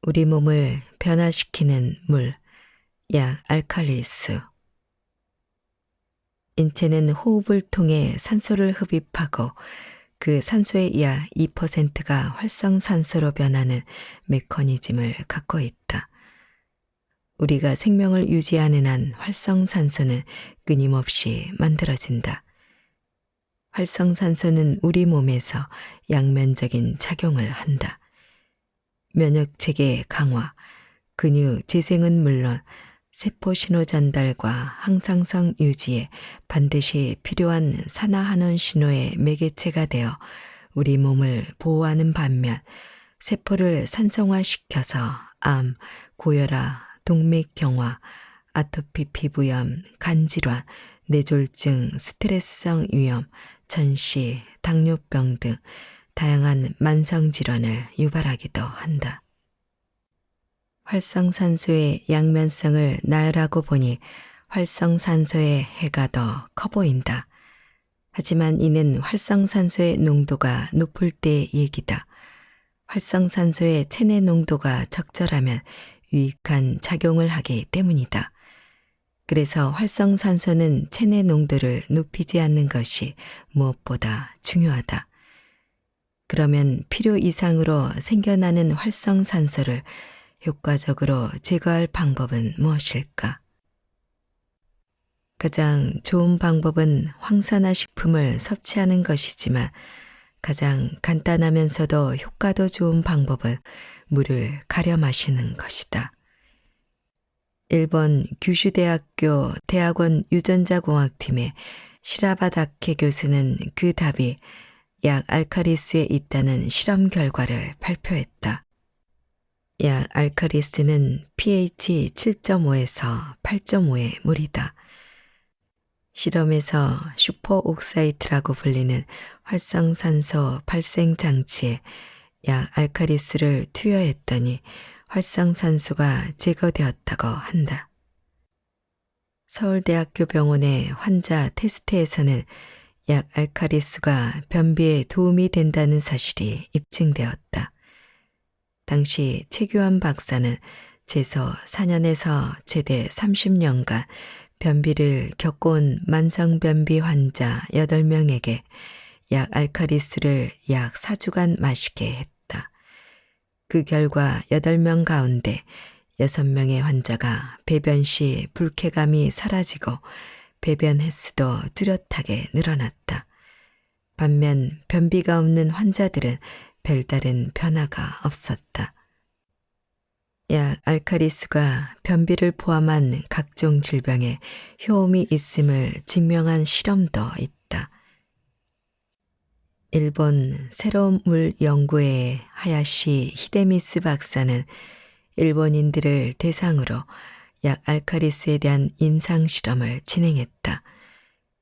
우리 몸을 변화시키는 물, 약 알칼리수. 인체는 호흡을 통해 산소를 흡입하고 그 산소의 약 2%가 활성산소로 변하는 메커니즘을 갖고 있다. 우리가 생명을 유지하는 한 활성산소는 끊임없이 만들어진다. 활성산소는 우리 몸에서 양면적인 작용을 한다. 면역체계 강화, 근육 재생은 물론 세포 신호 전달과 항상성 유지에 반드시 필요한 산화환원 신호의 매개체가 되어 우리 몸을 보호하는 반면 세포를 산성화시켜서 암, 고혈압, 동맥경화, 아토피 피부염, 간질환, 뇌졸중, 스트레스성 위염, 전시, 당뇨병 등 다양한 만성질환을 유발하기도 한다. 활성산소의 양면성을 나열하고 보니 활성산소의 해가 더 커 보인다. 하지만 이는 활성산소의 농도가 높을 때의 얘기다. 활성산소의 체내 농도가 적절하면 유익한 작용을 하기 때문이다. 그래서 활성산소는 체내 농도를 높이지 않는 것이 무엇보다 중요하다. 그러면 필요 이상으로 생겨나는 활성산소를 효과적으로 제거할 방법은 무엇일까? 가장 좋은 방법은 황산화 식품을 섭취하는 것이지만 가장 간단하면서도 효과도 좋은 방법은 물을 가려 마시는 것이다. 일본 규슈대학교 대학원 유전자공학팀의 시라바다케 교수는 그 답이 약 알칼리수에 있다는 실험 결과를 발표했다. 약 알칼리수는 pH 7.5에서 8.5의 물이다. 실험에서 슈퍼옥사이트라고 불리는 활성산소 발생 장치에 약 알칼리수를 투여했더니 활성산소가 제거되었다고 한다. 서울대학교 병원의 환자 테스트에서는 약 알칼리수가 변비에 도움이 된다는 사실이 입증되었다. 당시 최규환 박사는 최소 4년에서 최대 30년간 변비를 겪어온 만성변비 환자 8명에게 약 알칼리수를 약 4주간 마시게 했다. 그 결과 8명 가운데 6명의 환자가 배변 시 불쾌감이 사라지고 배변 횟수도 뚜렷하게 늘어났다. 반면 변비가 없는 환자들은 별다른 변화가 없었다. 약 알칼리수가 변비를 포함한 각종 질병에 효험이 있음을 증명한 실험도 있다. 일본 새로운 물 연구회의 하야시 히데미스 박사는 일본인들을 대상으로 약 알칼리수에 대한 임상 실험을 진행했다.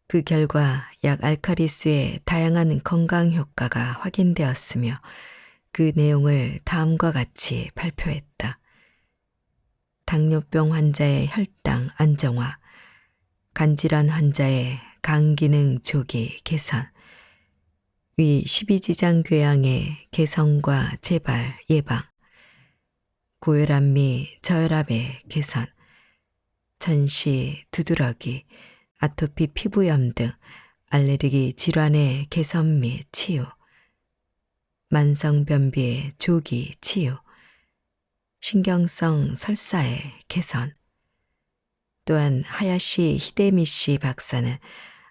그 결과 약 알칼리수의 다양한 건강 효과가 확인되었으며 그 내용을 다음과 같이 발표했다. 당뇨병 환자의 혈당 안정화, 간질환 환자의 간 기능 조기 개선, 위 십이지장 궤양의 개선과 재발 예방, 고혈압 및 저혈압의 개선, 전시, 두드러기, 아토피 피부염 등 알레르기 질환의 개선 및 치유, 만성변비의 조기 치유, 신경성 설사의 개선. 또한 하야시 히데미시 박사는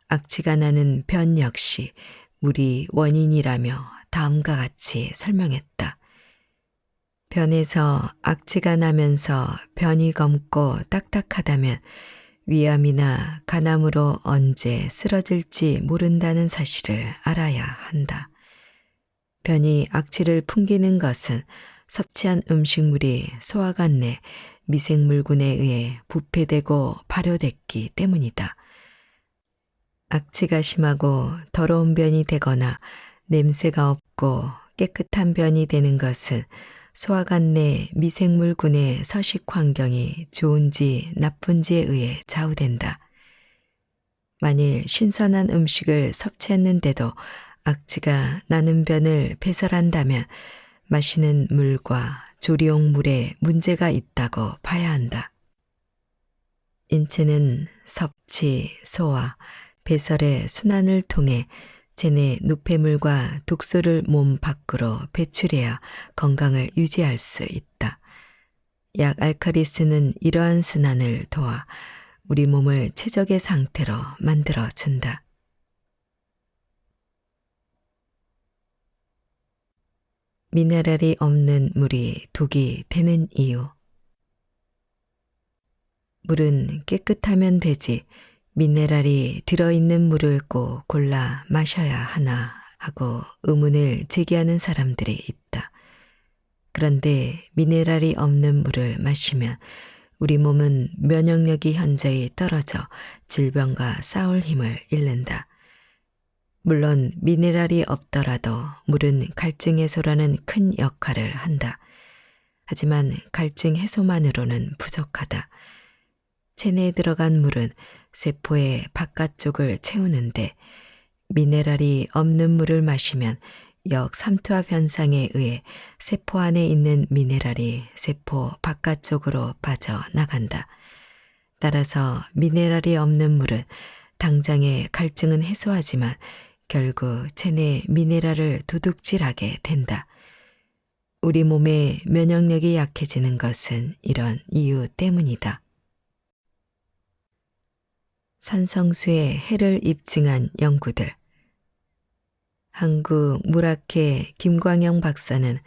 악취가 나는 변 역시 물이 원인이라며 다음과 같이 설명했다. 변에서 악취가 나면서 변이 검고 딱딱하다면 위암이나 간암으로 언제 쓰러질지 모른다는 사실을 알아야 한다. 변이 악취를 풍기는 것은 섭취한 음식물이 소화관 내 미생물군에 의해 부패되고 발효됐기 때문이다. 악취가 심하고 더러운 변이 되거나 냄새가 없고 깨끗한 변이 되는 것은 소화관 내 미생물군의 서식 환경이 좋은지 나쁜지에 의해 좌우된다. 만일 신선한 음식을 섭취했는데도 악취가 나는 변을 배설한다면 마시는 물과 조리용 물에 문제가 있다고 봐야 한다. 인체는 섭취, 소화, 배설의 순환을 통해 체내 노폐물과 독소를 몸 밖으로 배출해야 건강을 유지할 수 있다. 약 알칼리수는 이러한 순환을 도와 우리 몸을 최적의 상태로 만들어 준다. 미네랄이 없는 물이 독이 되는 이유. 물은 깨끗하면 되지 미네랄이 들어있는 물을 꼭 골라 마셔야 하나 하고 의문을 제기하는 사람들이 있다. 그런데 미네랄이 없는 물을 마시면 우리 몸은 면역력이 현저히 떨어져 질병과 싸울 힘을 잃는다. 물론 미네랄이 없더라도 물은 갈증 해소라는 큰 역할을 한다. 하지만 갈증 해소만으로는 부족하다. 체내에 들어간 물은 세포의 바깥쪽을 채우는데 미네랄이 없는 물을 마시면 역삼투압 현상에 의해 세포 안에 있는 미네랄이 세포 바깥쪽으로 빠져나간다. 따라서 미네랄이 없는 물은 당장의 갈증은 해소하지만 결국 체내 미네랄을 도둑질하게 된다. 우리 몸의 면역력이 약해지는 것은 이런 이유 때문이다. 산성수의 해를 입증한 연구들. 한국 물학회 김광영 박사는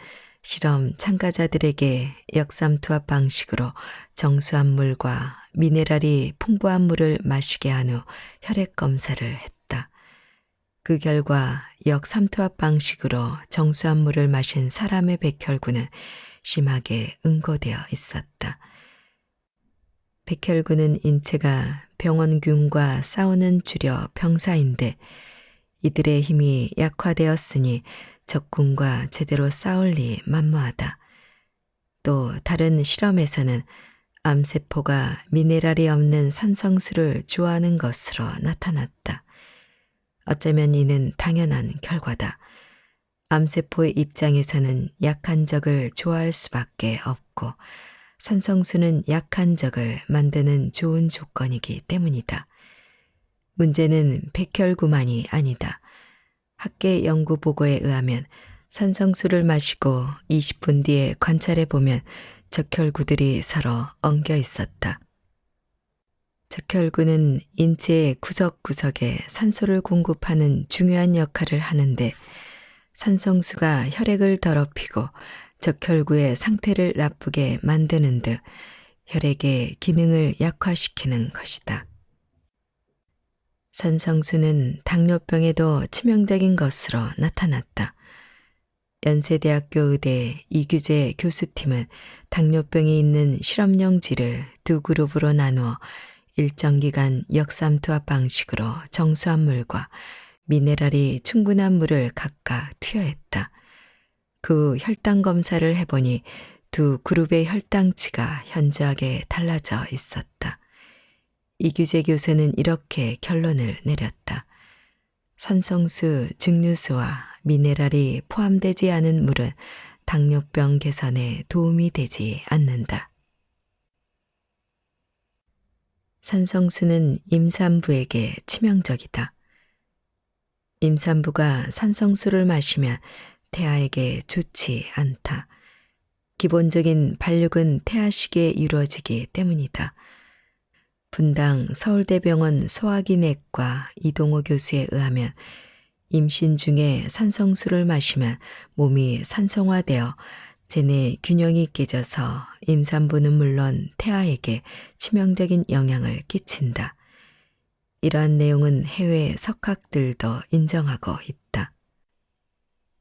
실험 참가자들에게 역삼투압 방식으로 정수한 물과 미네랄이 풍부한 물을 마시게 한 후 혈액 검사를 했다. 그 결과 역삼투압 방식으로 정수한 물을 마신 사람의 백혈구는 심하게 응고되어 있었다. 백혈구는 인체가 병원균과 싸우는 주력 병사인데 이들의 힘이 약화되었으니 적군과 제대로 싸울 리 만무하다. 또 다른 실험에서는 암세포가 미네랄이 없는 산성수를 좋아하는 것으로 나타났다. 어쩌면 이는 당연한 결과다. 암세포의 입장에서는 약한 적을 좋아할 수밖에 없고 산성수는 약한 적을 만드는 좋은 조건이기 때문이다. 문제는 백혈구만이 아니다. 학계 연구 보고에 의하면 산성수를 마시고 20분 뒤에 관찰해 보면 적혈구들이 서로 엉겨 있었다. 적혈구는 인체의 구석구석에 산소를 공급하는 중요한 역할을 하는데 산성수가 혈액을 더럽히고 적혈구의 상태를 나쁘게 만드는 듯 혈액의 기능을 약화시키는 것이다. 산성수는 당뇨병에도 치명적인 것으로 나타났다. 연세대학교 의대 이규재 교수팀은 당뇨병이 있는 실험용지를 두 그룹으로 나누어 일정 기간 역삼투압 방식으로 정수한 물과 미네랄이 충분한 물을 각각 투여했다. 그 혈당 검사를 해보니 두 그룹의 혈당치가 현저하게 달라져 있었다. 이규재 교수는 이렇게 결론을 내렸다. 산성수, 증류수와 미네랄이 포함되지 않은 물은 당뇨병 개선에 도움이 되지 않는다. 산성수는 임산부에게 치명적이다. 임산부가 산성수를 마시면 태아에게 좋지 않다. 기본적인 발육은 태아 시기에 이루어지기 때문이다. 분당 서울대병원 소화기내과 이동호 교수에 의하면 임신 중에 산성수를 마시면 몸이 산성화되어 체내 균형이 깨져서 임산부는 물론 태아에게 치명적인 영향을 끼친다. 이러한 내용은 해외 석학들도 인정하고 있다.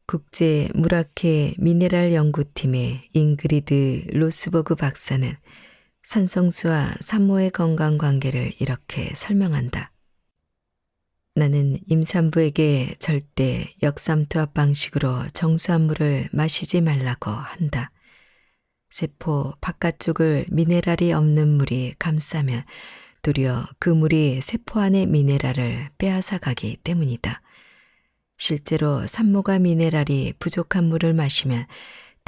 국제 물학회 미네랄 연구팀의 잉그리드 로스버그 박사는 산성수와 산모의 건강 관계를 이렇게 설명한다. 나는 임산부에게 절대 역삼투압 방식으로 정수한 물을 마시지 말라고 한다. 세포 바깥쪽을 미네랄이 없는 물이 감싸면 도리어 그 물이 세포 안의 미네랄을 빼앗아 가기 때문이다. 실제로 산모가 미네랄이 부족한 물을 마시면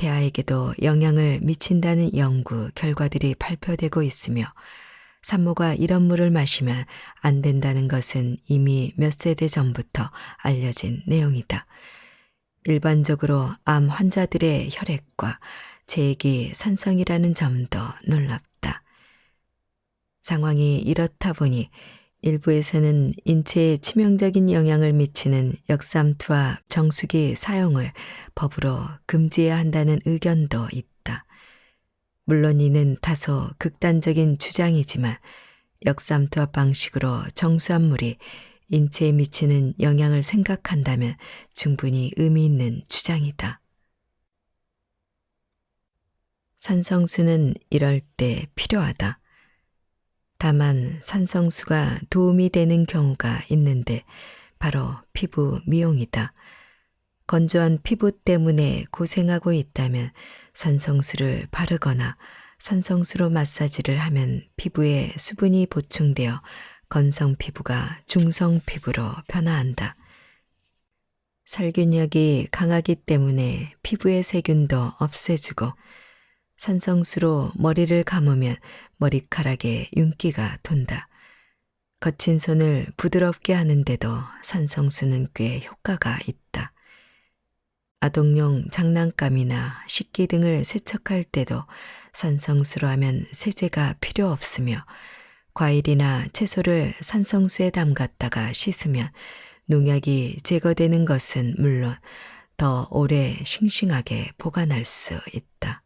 대하에게도 영향을 미친다는 연구 결과들이 발표되고 있으며 산모가 이런 물을 마시면 안 된다는 것은 이미 몇 세대 전부터 알려진 내용이다. 일반적으로 암 환자들의 혈액과 제액이 산성이라는 점도 놀랍다. 상황이 이렇다 보니 일부에서는 인체에 치명적인 영향을 미치는 역삼투압 정수기 사용을 법으로 금지해야 한다는 의견도 있다. 물론 이는 다소 극단적인 주장이지만 역삼투압 방식으로 정수한 물이 인체에 미치는 영향을 생각한다면 충분히 의미 있는 주장이다. 산성수는 이럴 때 필요하다. 다만 산성수가 도움이 되는 경우가 있는데 바로 피부 미용이다. 건조한 피부 때문에 고생하고 있다면 산성수를 바르거나 산성수로 마사지를 하면 피부에 수분이 보충되어 건성 피부가 중성 피부로 변화한다. 살균력이 강하기 때문에 피부의 세균도 없애주고 산성수로 머리를 감으면 머리카락에 윤기가 돈다. 거친 손을 부드럽게 하는데도 산성수는 꽤 효과가 있다. 아동용 장난감이나 식기 등을 세척할 때도 산성수로 하면 세제가 필요 없으며 과일이나 채소를 산성수에 담갔다가 씻으면 농약이 제거되는 것은 물론 더 오래 싱싱하게 보관할 수 있다.